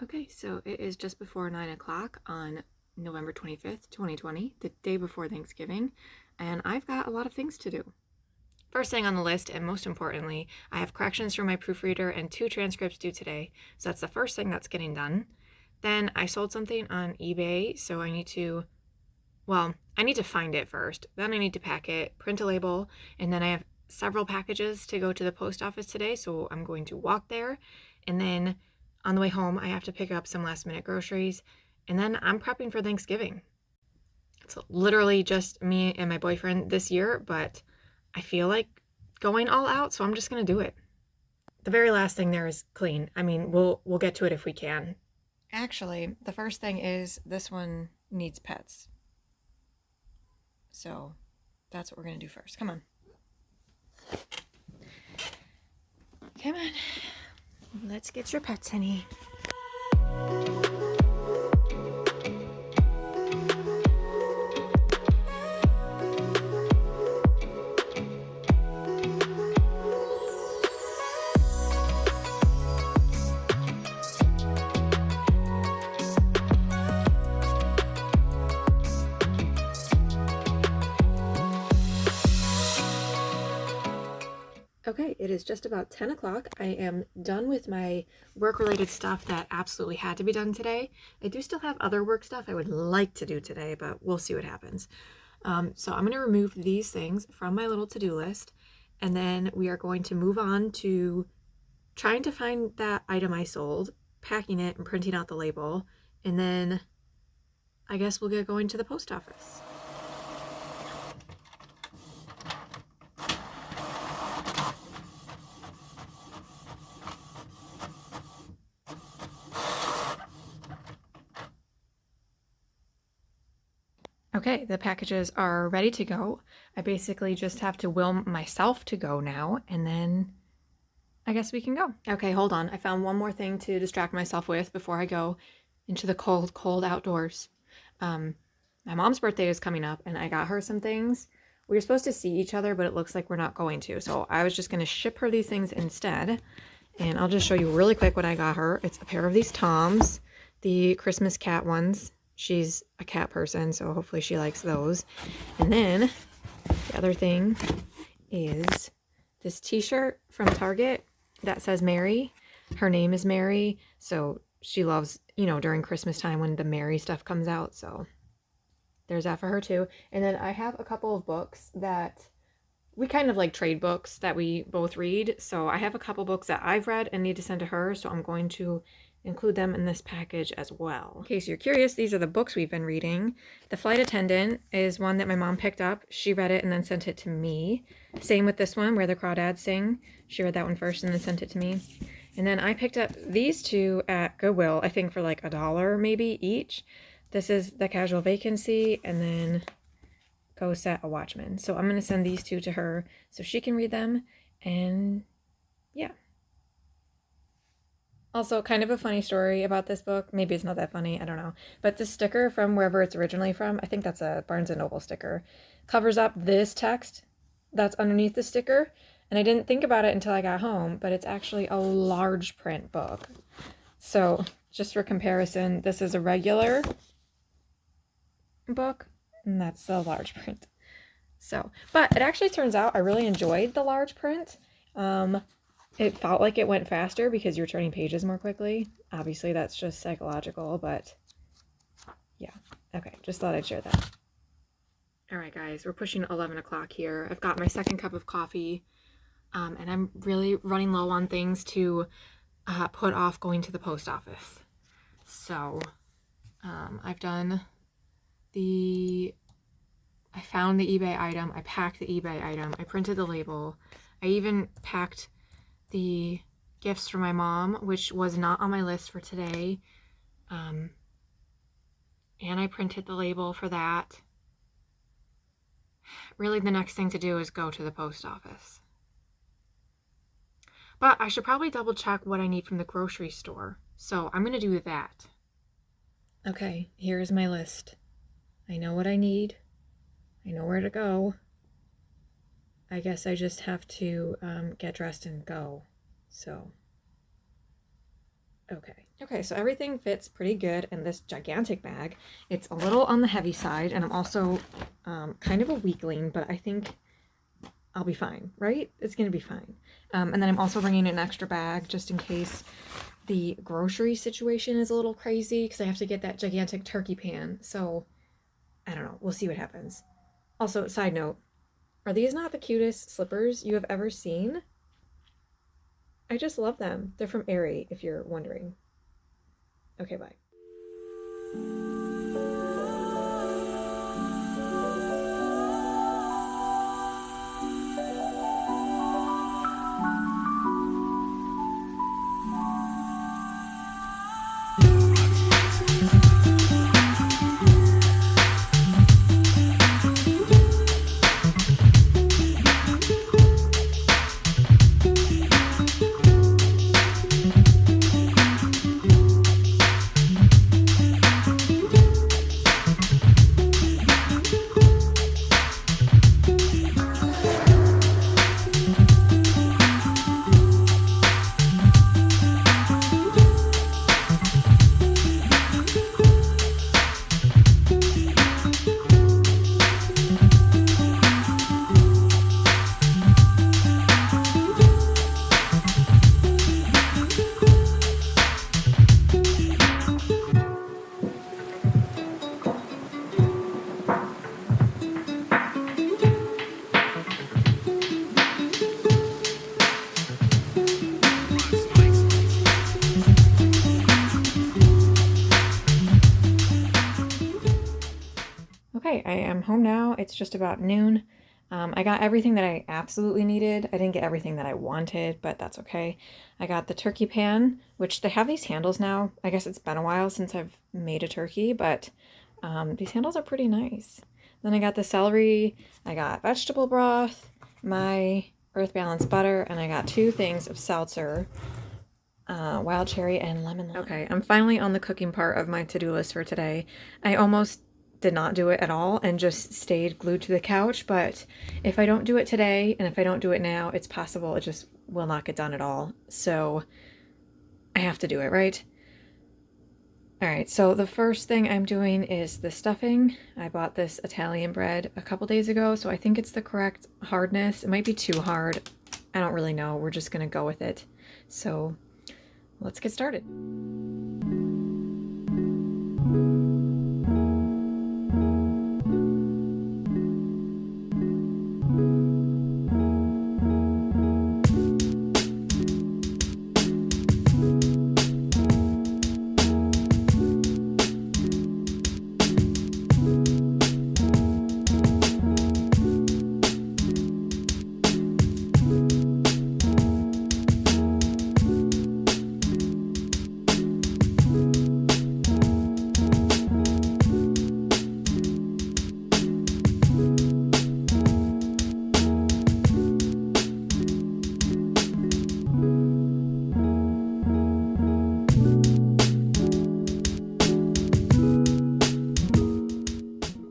Okay, so it is just before 9 o'clock on November 25th, 2020, the day before Thanksgiving, and I've got a lot of things to do. First thing on the list, and most importantly, I have corrections for my proofreader and 2 transcripts due today, so that's the first thing that's getting done. Then I sold something on eBay, so I need to find it first. Then I need to pack it, print a label, and then I have several packages to go to the post office today, so I'm going to walk there. And then on the way home, I have to pick up some last minute groceries, and then I'm prepping for Thanksgiving. It's literally just me and my boyfriend this year, but I feel like going all out, so I'm just gonna do it. The very last thing there is clean. I mean, we'll get to it if we can. Actually, the first thing is this one needs pets. So that's what we're gonna do first. Come on. Come on. Let's get your pets, honey. Okay, it is just about 10 o'clock. I am done with my work-related stuff that absolutely had to be done today. I do still have other work stuff I would like to do today, but we'll see what happens. So I'm going to remove these things from my little to-do list, and then we are going to move on to trying to find that item I sold, packing it and printing out the label, and then I guess we'll get going to the post office. Okay, the packages are ready to go. I basically just have to will myself to go now, and then I guess we can go. Okay, hold on. I found one more thing to distract myself with before I go into the cold, cold outdoors. My mom's birthday is coming up, and I got her some things. We were supposed to see each other, but it looks like we're not going to, so I was just going to ship her these things instead, and I'll just show you really quick what I got her. It's a pair of these Toms, the Christmas cat ones. She's a cat person, so hopefully she likes those. And then the other thing is this t-shirt from Target that says Mary. Her name is Mary, so she loves, during Christmas time when the Mary stuff comes out, so there's that for her too. And then I have a couple of books that we kind of like trade books that we both read, so I have a couple books that I've read and need to send to her, so I'm going to include them in this package as well. In case you're curious, these are the books we've been reading. The Flight Attendant is one that my mom picked up. She read it and then sent it to me. Same with this one, Where the Crawdads Sing. She read that one first and then sent it to me. And then I picked up these two at Goodwill, I think for like $1 maybe each. This is The Casual Vacancy, and then Go Set a Watchman. So I'm going to send these two to her so she can read them, and yeah. Also, kind of a funny story about this book. Maybe it's not that funny, I don't know. But the sticker from wherever it's originally from, I think that's a Barnes & Noble sticker, covers up this text that's underneath the sticker. And I didn't think about it until I got home, but it's actually a large print book. So, just for comparison, this is a regular book, and that's the large print. So, but it actually turns out I really enjoyed the large print. It felt like it went faster because you're turning pages more quickly. Obviously, that's just psychological, but yeah. Okay, just thought I'd share that. All right, guys, we're pushing 11 o'clock here. I've got my second cup of coffee, and I'm really running low on things to put off going to the post office. So I've done I found the eBay item, I packed the eBay item, I printed the label, I even packed the gifts for my mom, which was not on my list for today, and I printed the label for that. Really, the next thing to do is go to the post office. But I should probably double check what I need from the grocery store, so I'm going to do that. Okay, here's my list. I know what I need. I know where to go. I guess I just have to get dressed and go. So Okay, so everything fits pretty good in this gigantic bag. It's a little on the heavy side, and I'm also kind of a weakling, but I think I'll be fine, right? It's gonna be fine. And then I'm also bringing an extra bag just in case the grocery situation is a little crazy because I have to get that gigantic turkey pan. So I don't know. We'll see what happens. Also, side note, are these not the cutest slippers you have ever seen? I just love them. They're from Aerie, if you're wondering. Okay, bye. Okay, I am home now. It's just about noon. I got everything that I absolutely needed. I didn't get everything that I wanted, but that's okay. I got the turkey pan, which they have these handles now. I guess it's been a while since I've made a turkey, but these handles are pretty nice. Then I got the celery, I got vegetable broth, my Earth Balance butter, and I got 2 things of seltzer, wild cherry and lemon. Okay, I'm finally on the cooking part of my to-do list for today. I almost did not do it at all and just stayed glued to the couch, but if I don't do it today and if I don't do it now, it's possible it just will not get done at all. So I have to do it, right? All right, so the first thing I'm doing is the stuffing. I bought this Italian bread a couple days ago, so I think it's the correct hardness. It might be too hard. I don't really know. We're just gonna go with it. So let's get started.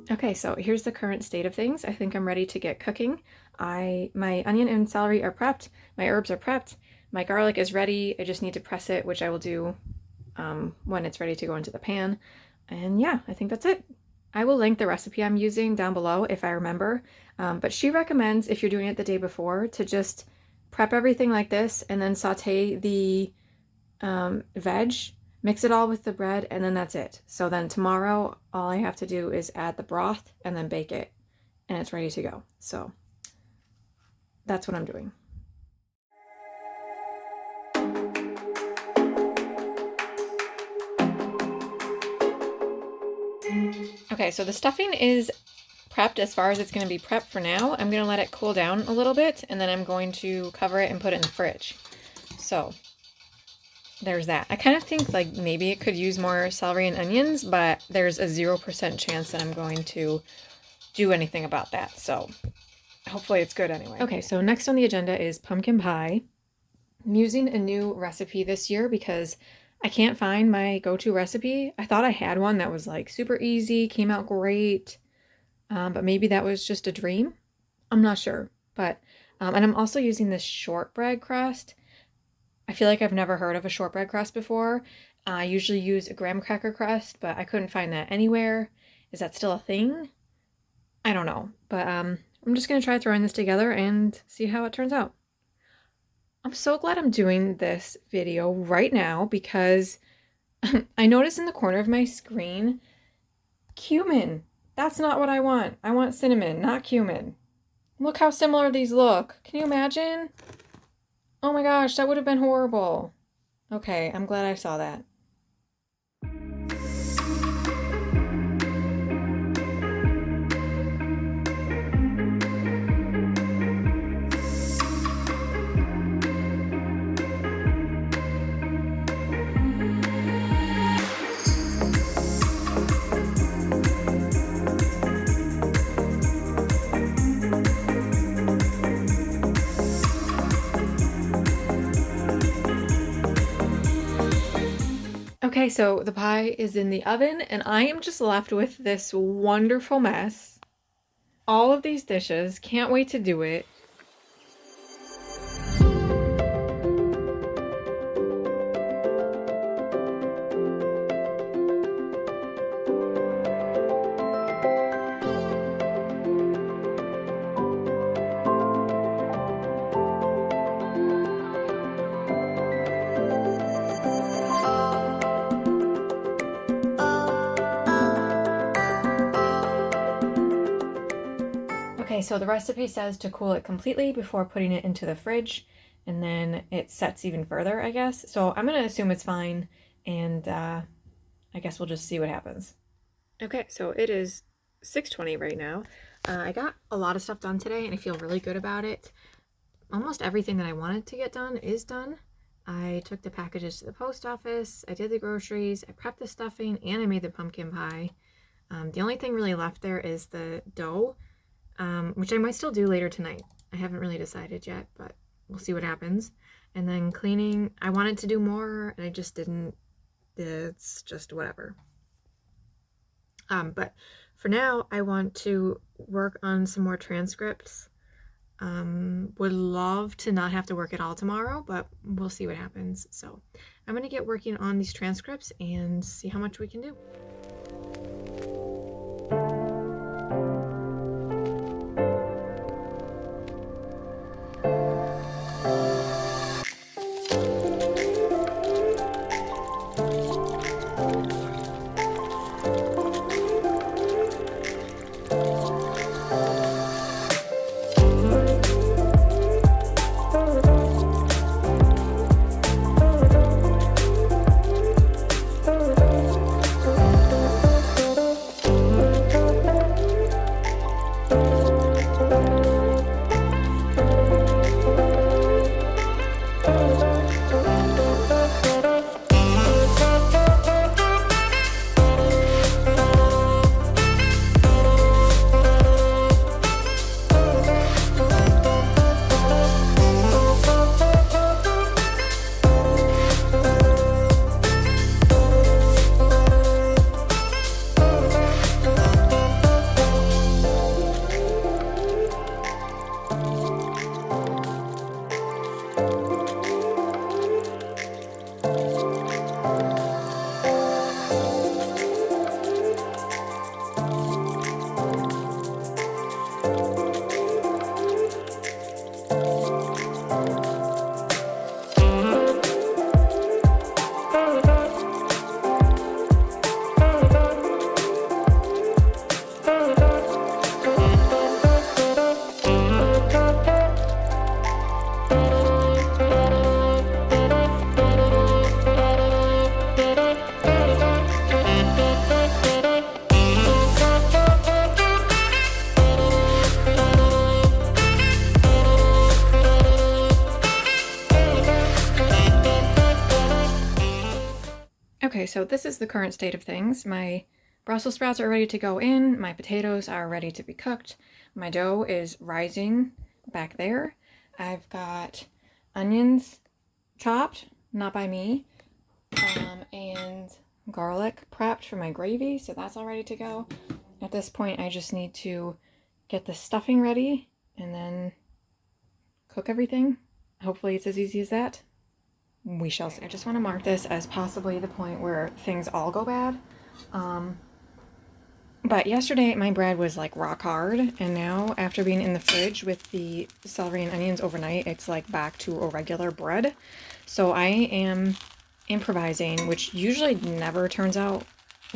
Okay, so here's the current state of things. I think I'm ready to get cooking. My onion and celery are prepped, my herbs are prepped, my garlic is ready. I just need to press it, which I will do when it's ready to go into the pan. And yeah, I think that's it. I will link the recipe I'm using down below if I remember, but she recommends if you're doing it the day before to just prep everything like this and then saute the veg, mix it all with the bread, and then that's it. So then tomorrow, all I have to do is add the broth and then bake it, and it's ready to go. So that's what I'm doing. Okay, so the stuffing is prepped as far as it's going to be prepped for now. I'm going to let it cool down a little bit, and then I'm going to cover it and put it in the fridge. So there's that. I kind of think like maybe it could use more celery and onions, but there's a 0% chance that I'm going to do anything about that. So hopefully it's good anyway. Okay, so next on the agenda is pumpkin pie. I'm using a new recipe this year because I can't find my go-to recipe. I thought I had one that was like super easy, came out great, but maybe that was just a dream. I'm not sure, but and I'm also using this shortbread crust. I feel like I've never heard of a shortbread crust before. I usually use a graham cracker crust, but I couldn't find that anywhere. Is that still a thing? I don't know, but I'm just gonna try throwing this together and see how it turns out. I'm so glad I'm doing this video right now because I noticed in the corner of my screen, cumin. That's not what I want. I want cinnamon, not cumin. Look how similar these look. Can you imagine? Oh my gosh, that would have been horrible. Okay, I'm glad I saw that. Okay, so the pie is in the oven and I am just left with this wonderful mess. All of these dishes, can't wait to do it. Okay, so the recipe says to cool it completely before putting it into the fridge, and then it sets even further, I guess. So I'm gonna assume it's fine, and I guess we'll just see what happens. Okay, so it is 6:20 right now. I got a lot of stuff done today, and I feel really good about it. Almost everything that I wanted to get done is done. I took the packages to the post office, I did the groceries, I prepped the stuffing, and I made the pumpkin pie. The only thing really left there is the dough, which I might still do later tonight. I haven't really decided yet, but we'll see what happens. And then cleaning, I wanted to do more, and I just didn't. It's just whatever. But for now, I want to work on some more transcripts. Would love to not have to work at all tomorrow, but we'll see what happens. So I'm going to get working on these transcripts and see how much we can do. Okay, so this is the current state of things. My Brussels sprouts are ready to go in. My potatoes are ready to be cooked. My dough is rising back there. I've got onions chopped, not by me, and garlic prepped for my gravy, so that's all ready to go. At this point, I just need to get the stuffing ready and then cook everything. Hopefully it's as easy as that. we shall see. I just want to mark this as possibly the point where things all go bad. But yesterday my bread was like rock hard, and now after being in the fridge with the celery and onions overnight, it's like back to a regular bread. So I am improvising, which usually never turns out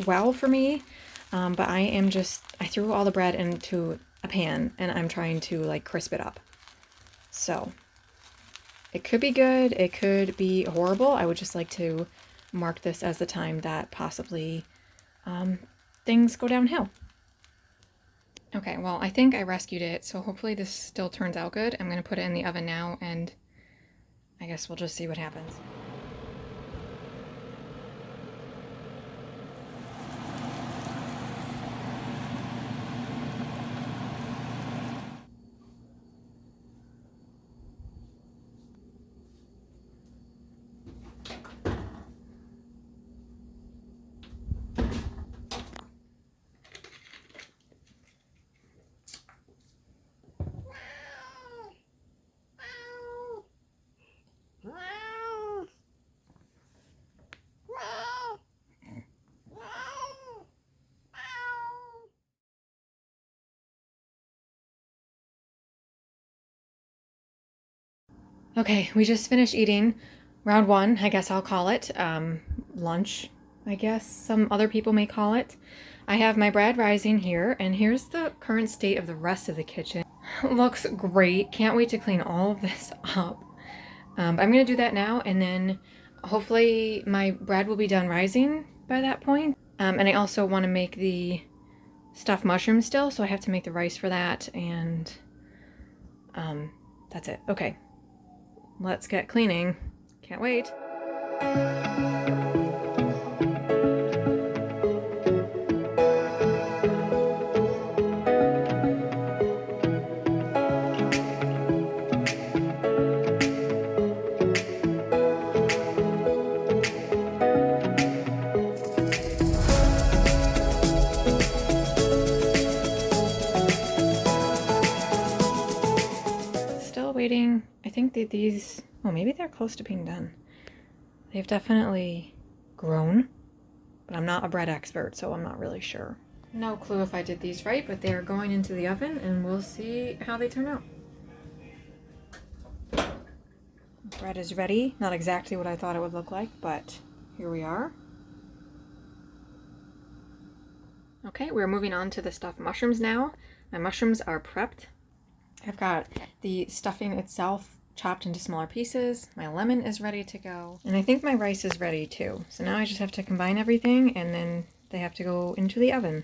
well for me. But I threw all the bread into a pan and I'm trying to like crisp it up. So it could be good, it could be horrible. I would just like to mark this as the time that possibly things go downhill. Okay, well, I think I rescued it, so hopefully this still turns out good. I'm going to put it in the oven now, and I guess we'll just see what happens. Okay, we just finished eating round one, I guess I'll call it. Lunch, I guess some other people may call it. I have my bread rising here, and here's the current state of the rest of the kitchen. Looks great. Can't wait to clean all of this up. I'm going to do that now, and then hopefully my bread will be done rising by that point. And I also want to make the stuffed mushrooms still, so I have to make the rice for that, and that's it. Okay. Let's get cleaning. Can't wait. Still waiting. I think that these, oh, maybe they're close to being done. They've definitely grown, but I'm not a bread expert, so I'm not really sure. No clue if I did these right, but they're going into the oven, and we'll see how they turn out. Bread is ready. Not exactly what I thought it would look like, but here we are. Okay, we're moving on to the stuffed mushrooms now. My mushrooms are prepped. I've got the stuffing itself chopped into smaller pieces. My lemon is ready to go. And I think my rice is ready too. So now I just have to combine everything, and then they have to go into the oven.